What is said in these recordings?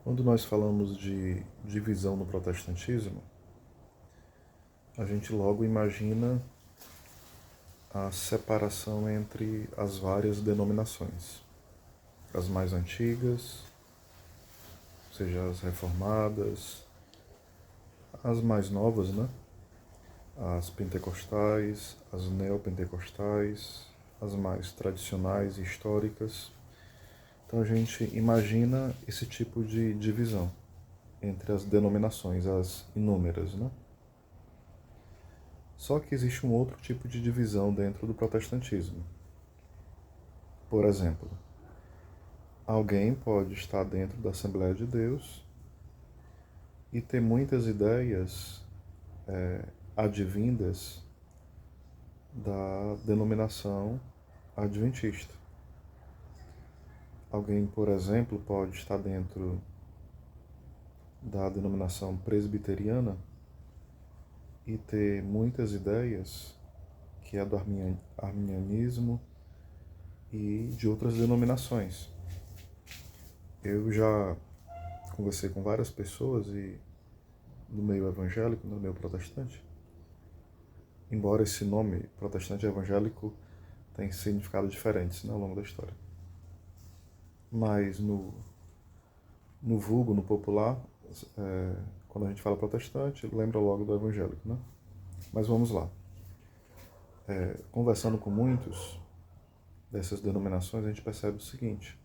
Quando nós falamos de divisão no protestantismo, a gente logo imagina a separação entre as várias denominações. As mais antigas, ou seja, as reformadas, as mais novas, né? As pentecostais, as neopentecostais, as mais tradicionais e históricas. Então a gente imagina esse tipo de divisão entre as denominações, as inúmeras, né? Só que existe um outro tipo de divisão dentro do protestantismo. Por exemplo, alguém pode estar dentro da Assembleia de Deus e ter muitas ideias advindas da denominação adventista. Alguém, por exemplo, pode estar dentro da denominação presbiteriana e ter muitas ideias que é do arminianismo e de outras denominações. Eu já conversei com várias pessoas e no meio evangélico, no meio protestante, embora esse nome protestante e evangélico tenha significados diferentes, né, ao longo da história. Mas no vulgo, no popular, quando a gente fala protestante, lembra logo do evangélico, né? Mas vamos lá. Conversando com muitos dessas denominações, a gente percebe o seguinte: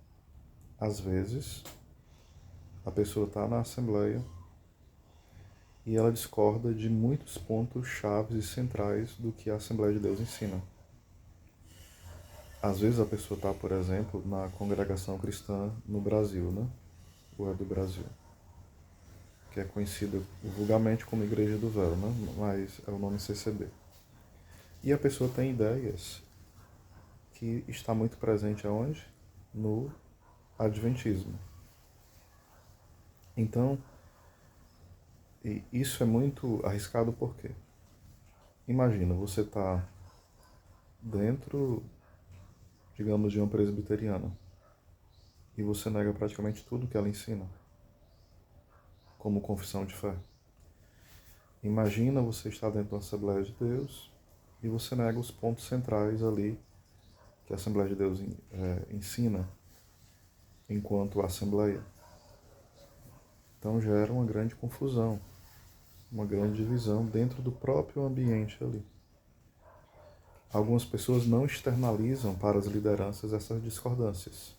às vezes a pessoa está na Assembleia e ela discorda de muitos pontos chaves e centrais do que a Assembleia de Deus ensina. Às vezes a pessoa está, por exemplo, na congregação cristã no Brasil, né? Ou é do Brasil, que é conhecida vulgarmente como Igreja do Véu, né? Mas é o nome CCB. E a pessoa tem ideias que está muito presente aonde? No Adventismo. Então, isso é muito arriscado porque, imagina, você está dentro, digamos, de uma presbiteriana e você nega praticamente tudo que ela ensina, como confissão de fé. Imagina você estar dentro da Assembleia de Deus e você nega os pontos centrais ali que a Assembleia de Deus ensina enquanto Assembleia. Então gera uma grande confusão, uma grande divisão dentro do próprio ambiente ali. Algumas pessoas não externalizam para as lideranças essas discordâncias,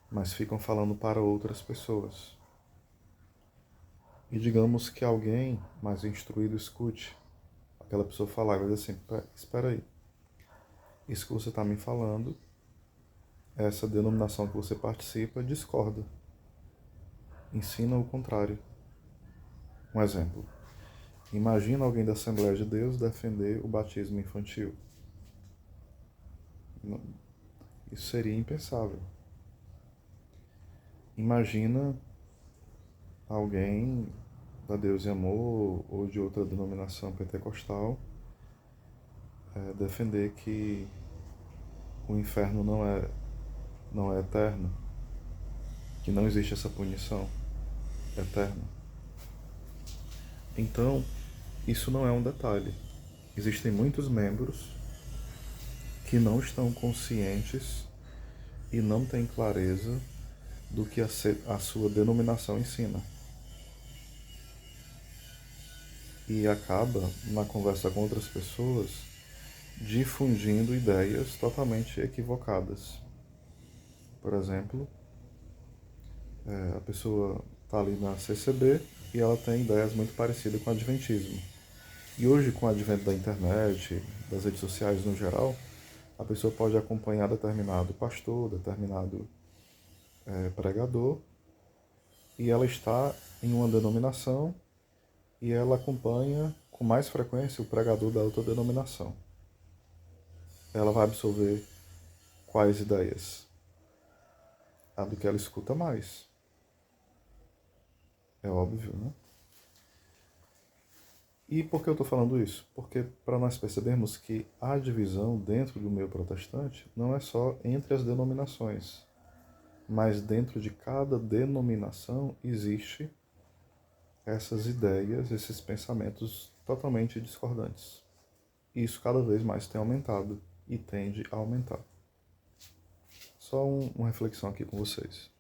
mas ficam falando para outras pessoas. E digamos que alguém mais instruído escute aquela pessoa falar e vai dizer assim: espera aí, isso que você está me falando, essa denominação que você participa discorda, ensina o contrário. Um exemplo: imagina alguém da Assembleia de Deus defender o batismo infantil. Isso seria impensável. Imagina alguém da Deus e Amor ou de outra denominação pentecostal defender que o inferno não é eterno, que não existe essa punição eterna. Então, isso não é um detalhe. Existem muitos membros que não estão conscientes e não têm clareza do que a sua denominação ensina. E acaba, na conversa com outras pessoas, difundindo ideias totalmente equivocadas. Por exemplo, a pessoa está ali na CCB e ela tem ideias muito parecidas com o Adventismo. E hoje, com o advento da internet, das redes sociais no geral, a pessoa pode acompanhar determinado pastor, determinado pregador, e ela está em uma denominação e ela acompanha com mais frequência o pregador da outra denominação. Ela vai absorver quais ideias? A do que ela escuta mais. É óbvio, né? E por que eu estou falando isso? Porque para nós percebermos que a divisão dentro do meio protestante não é só entre as denominações, mas dentro de cada denominação existe essas ideias, esses pensamentos totalmente discordantes. E isso cada vez mais tem aumentado e tende a aumentar. Só uma reflexão aqui com vocês.